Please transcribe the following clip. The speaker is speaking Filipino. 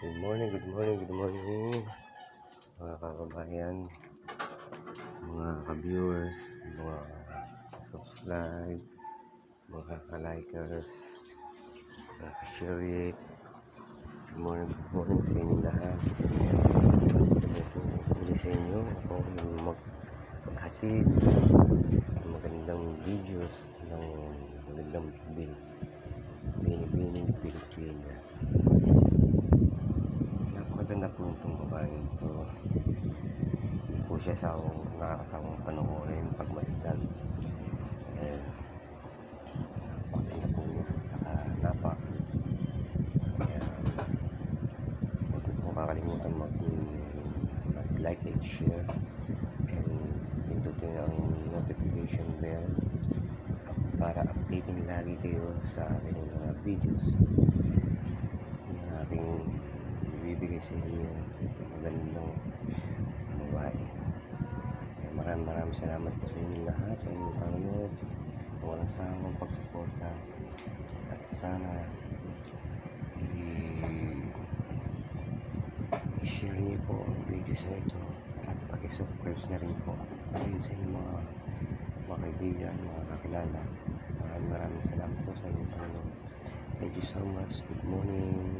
Good morning, good morning, good morning mga kababayan, mga ka-viewers, mga subscribe, mga ka-likers, mga ka-share it. Good morning sa inyo lahat. Muli sa inyo ako yung maghatid ng magandang videos ng magandang binibining Pilipina. Napakaganda po itong babaeng ito. Hindi po siya nakakasawang panoorin pagmasdan. Napakaganda po niya. Saka kaya huwag po kakalimutan mag-like and share and pindutin ang notification bell para updating lagi kayo sa aking mga videos na aking ibibigay sa inyo magandang babae. Maraming salamat po sa inyo lahat, sa inyong panonood, walang sawang pagsuporta, at sana i-share niyo po ang videos na ito at pag-subscribe na rin po sa inyong mga kaibigan, mga kakilala. Maraming salamat po sa inyong panonood. Thank you so much. Good morning.